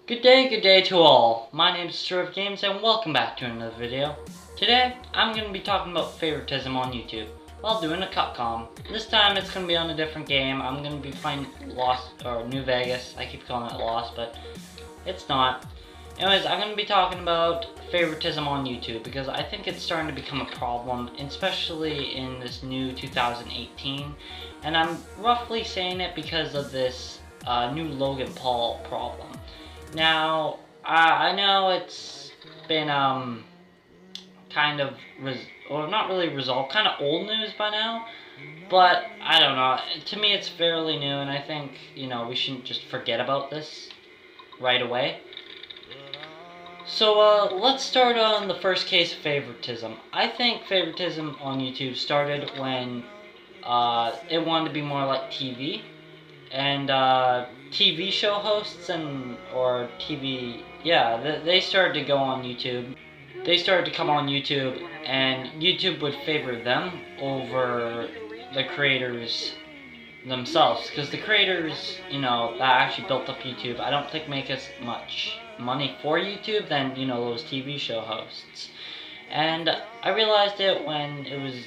Good day to all. My name is Surf Games and welcome back to another video. Today, I'm going to be talking about favoritism on YouTube while doing a cutcom. This time it's going to be on a different game. I'm going to be playing Lost, or New Vegas. I keep calling it Lost, but it's not. Anyways, I'm going to be talking about favoritism on YouTube because I think it's starting to become a problem, especially in this new 2018. And I'm roughly saying it because of this new Logan Paul problem. Now, I know it's been, kind of, not really resolved, kind of old news by now, but I don't know, to me it's fairly new, and I think, we shouldn't just forget about this right away. So, let's start on the first case of favoritism. I think favoritism on YouTube started when, it wanted to be more like TV, and, TV show hosts they started to go on YouTube. They started to come on YouTube, and YouTube would favor them over the creators themselves. Because the creators, that actually built up YouTube, I don't think make as much money for YouTube than, those TV show hosts. And I realized it when it was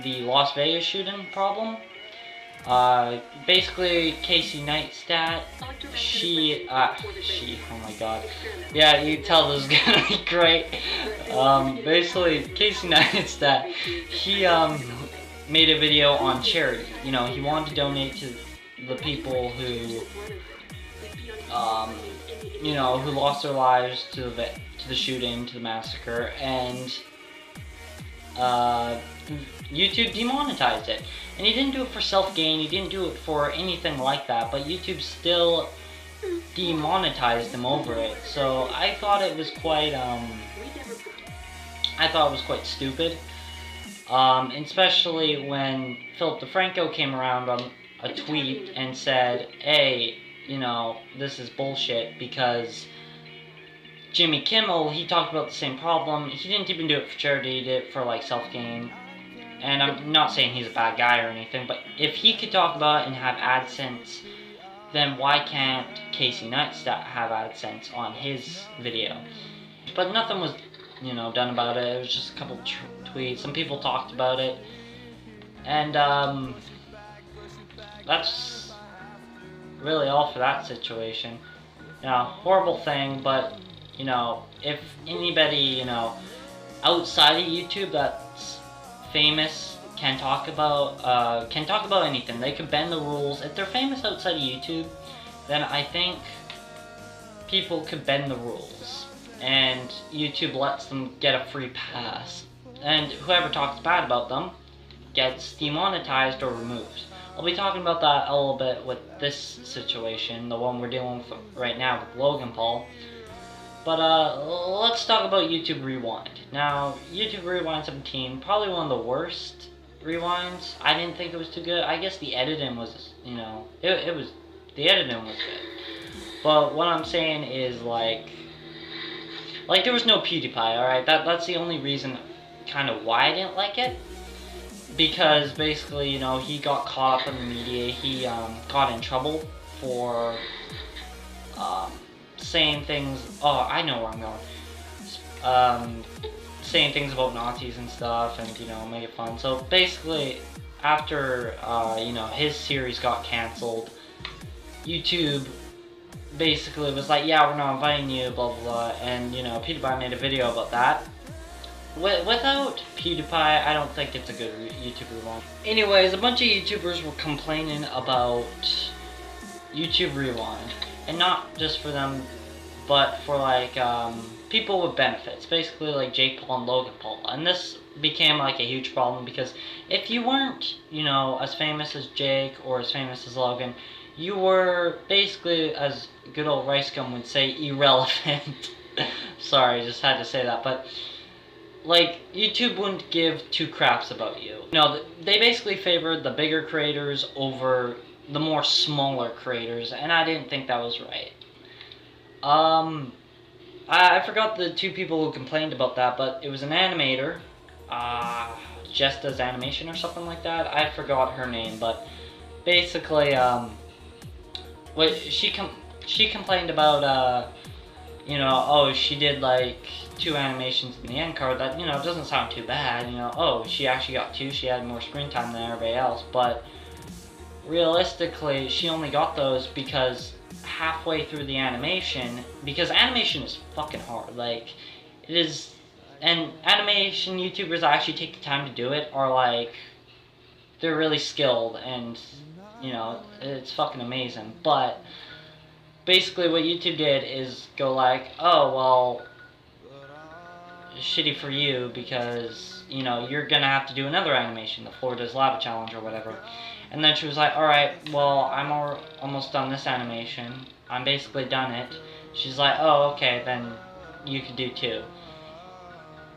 the Las Vegas shooting problem. Basically, Casey Neistat, oh my god, yeah, you can tell this is gonna be great. Basically, Casey Neistat, he, made a video on charity. He wanted to donate to the people who, who lost their lives to the shooting, to the massacre, and, YouTube demonetized it. And he didn't do it for self-gain, he didn't do it for anything like that, but YouTube still demonetized him over it. So I thought it was quite, stupid. Especially when Philip DeFranco came around on a tweet and said, hey, this is bullshit, because Jimmy Kimmel, he talked about the same problem. He didn't even do it for charity, he did it for, like, self-gain. And I'm not saying he's a bad guy or anything, but if he could talk about it and have AdSense, then why can't Casey Neistat have AdSense on his video? But nothing was, done about it. It was just a couple tweets. Some people talked about it. And, that's really all for that situation. Horrible thing, but, if anybody, outside of YouTube that's famous can talk about anything. They could bend the rules. If they're famous outside of YouTube, then I think people could bend the rules, and YouTube lets them get a free pass. And whoever talks bad about them gets demonetized or removed. I'll be talking about that a little bit with this situation, the one we're dealing with right now with Logan Paul. But, let's talk about YouTube Rewind. Now, YouTube Rewind 17, probably one of the worst rewinds. I didn't think it was too good. I guess the editing was, the editing was good. But what I'm saying is, like there was no PewDiePie, alright? That's the only reason, kind of, why I didn't like it. Because, basically, he got caught up in the media. He, got in trouble for, saying things, I know where I'm going, saying things about Nazis and stuff, and, make it fun. So, basically, after, his series got cancelled, YouTube basically was like, yeah, we're not inviting you, blah, blah, blah, and, PewDiePie made a video about that. Without PewDiePie, I don't think it's a good YouTuber one. Anyways, a bunch of YouTubers were complaining about YouTube Rewind. And not just for them, but for, like, people with benefits. Basically, like Jake Paul and Logan Paul. And this became, like, a huge problem because if you weren't, as famous as Jake or as famous as Logan, you were basically, as good old Rice Gum would say, irrelevant. Sorry, just had to say that. But, like, YouTube wouldn't give two craps about you. They basically favored the bigger creators over the more smaller creators, and I didn't think that was right. I forgot the two people who complained about that, but it was an animator, Just Does Animation or something like that. I forgot her name, but basically, she complained about you know, oh, she did like 2 animations in the end card, that, you know, doesn't sound too bad, you know, oh, she actually got 2, she had more screen time than everybody else, but realistically, she only got those because halfway through the animation, because animation is fucking hard, like, it is, and animation YouTubers that actually take the time to do it are like, they're really skilled, and, you know, it's fucking amazing, but basically what YouTube did is go like, oh, well, shitty for you, because, you know, you're gonna have to do another animation, the Florida's Lava Challenge or whatever. And then she was like, alright, well, I'm almost done this animation. I'm basically done it. She's like, oh, okay, then you could do 2.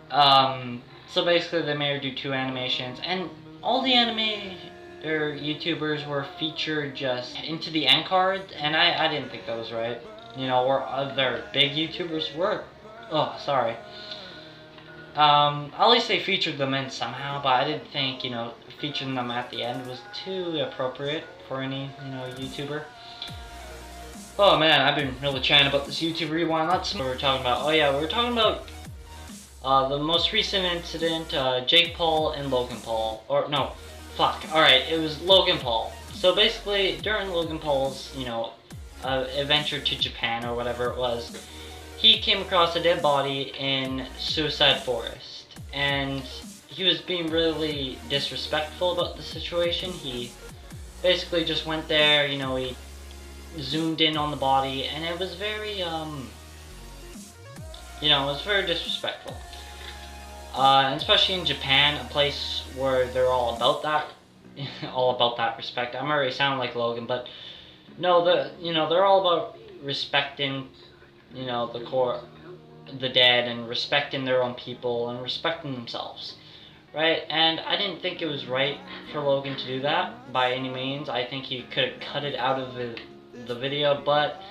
So basically they made her do 2 animations, and all the YouTubers were featured just into the end card, and I didn't think that was right. You know, where other big YouTubers were, oh, sorry. At least they featured them in somehow, but I didn't think, you know, featuring them at the end was too appropriate for any, you know, YouTuber. Oh man, I've been really chatting about this YouTube Rewind. That's what we were talking about. Oh yeah, we were talking about the most recent incident, Jake Paul and Logan Paul. Or, no, fuck. Alright, it was Logan Paul. So basically, during Logan Paul's, you know, adventure to Japan or whatever it was, he came across a dead body in Suicide Forest, and he was being really disrespectful about the situation. He basically just went there, you know, he zoomed in on the body, and it was very, you know, it was very disrespectful. And especially in Japan, a place where they're all about that, respect. I'm already sounding like Logan, but no, you know, they're all about respecting, you know, the dead, and respecting their own people, and respecting themselves, right? And I didn't think it was right for Logan to do that, by any means. I think he could have cut it out of the video, but,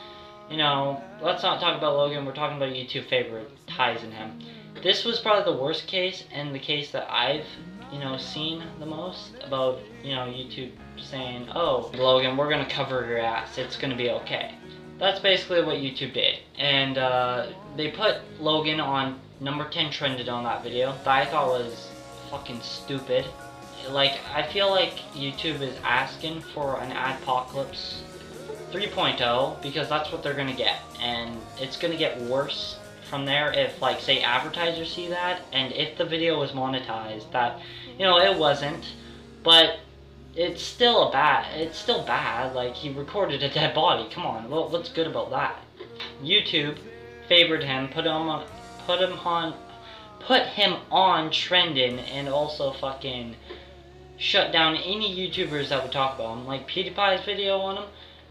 you know, let's not talk about Logan, we're talking about YouTube favoritizing him. This was probably the worst case, and the case that I've, you know, seen the most about, you know, YouTube saying, oh, Logan, we're gonna cover your ass, it's gonna be okay. That's basically what YouTube did, and they put Logan on number 10 trended on that video, that I thought was fucking stupid. Like, I feel like YouTube is asking for an Adpocalypse 3.0, because that's what they're gonna get, and it's gonna get worse from there if, like, say advertisers see that, and if the video was monetized, that, you know, it wasn't, but it's still bad, like, he recorded a dead body, come on, what's good about that? YouTube favored him, put him on trending, and also fucking shut down any YouTubers that would talk about him, like PewDiePie's video on him,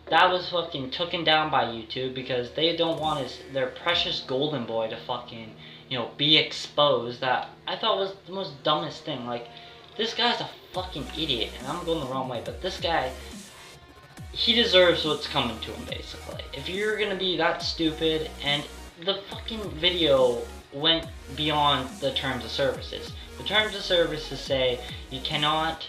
that was fucking taken down by YouTube, because they don't want their precious golden boy to fucking, you know, be exposed. That I thought was the most dumbest thing. Like, this guy's a fucking idiot, and I'm going the wrong way, but this guy, he deserves what's coming to him, basically. If you're gonna be that stupid, and the fucking video went beyond the terms of services. The terms of services say you cannot,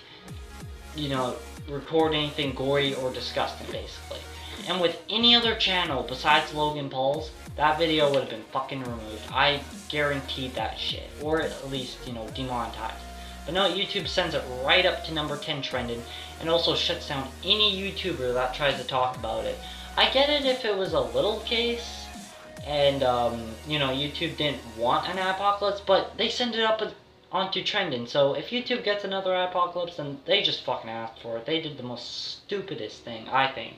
you know, record anything gory or disgusting, basically. And with any other channel besides Logan Paul's, that video would have been fucking removed. I guaranteed that shit. Or at least, you know, demonetized. But no, YouTube sends it right up to number 10 trending, and also shuts down any YouTuber that tries to talk about it. I get it if it was a little case, and, you know, YouTube didn't want an apocalypse, but they send it up onto trending. So if YouTube gets another apocalypse, then they just fucking asked for it. They did the most stupidest thing, I think.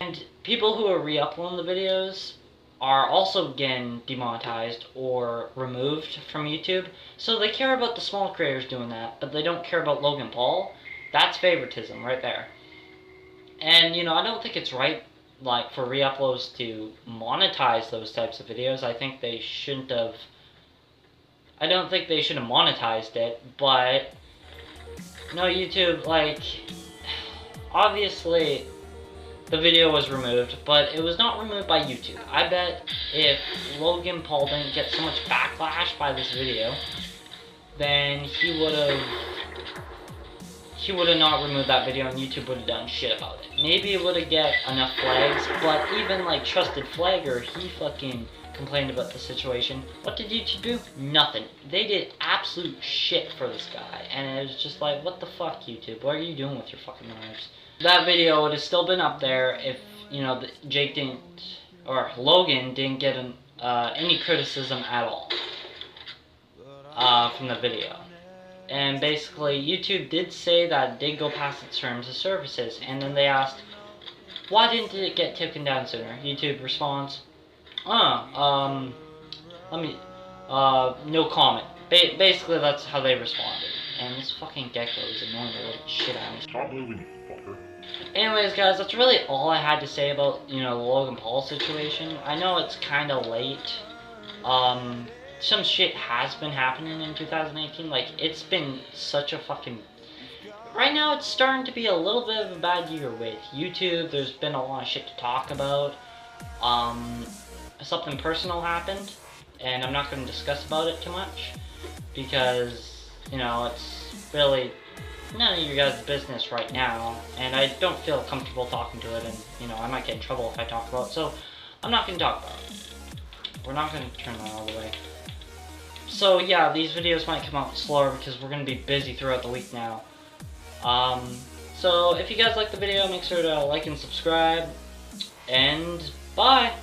And people who are re-uploading the videos are also getting demonetized or removed from YouTube. So they care about the small creators doing that, but they don't care about Logan Paul. That's favoritism right there. And, you know, I don't think it's right, like, for re-uploads to monetize those types of videos. I think they shouldn't have. I don't think they should have monetized it, but no, YouTube, like, obviously the video was removed, but it was not removed by YouTube. I bet if Logan Paul didn't get so much backlash by this video, then he he would have not removed that video and YouTube would have done shit about it. Maybe it would have get enough flags, but even like Trusted Flagger, he fucking complained about the situation. What did YouTube do? Nothing. They did absolute shit for this guy, and it was just like, what the fuck, YouTube? What are you doing with your fucking lives? That video would have still been up there if, you know, Jake didn't, or Logan didn't get any criticism at all from the video. And basically, YouTube did say that it did go past its terms of services, and then they asked, why didn't it get taken down sooner? YouTube responds, no comment. Basically, that's how they responded. And this fucking gecko is annoying the living shit out of me. Stop moving, you fucker. Anyways, guys, that's really all I had to say about, you know, the Logan Paul situation. I know it's kind of late. Some shit has been happening in 2018. Like, it's been such a fucking... Right now, it's starting to be a little bit of a bad year with YouTube. There's been a lot of shit to talk about. Something personal happened, and I'm not going to discuss about it too much, because, you know, it's really none of your guys' business right now, and I don't feel comfortable talking to it, and, you know, I might get in trouble if I talk about it, so I'm not going to talk about it. We're not going to turn that all the way. So, yeah, these videos might come out slower because we're going to be busy throughout the week now. So, if you guys like the video, make sure to like and subscribe, and bye!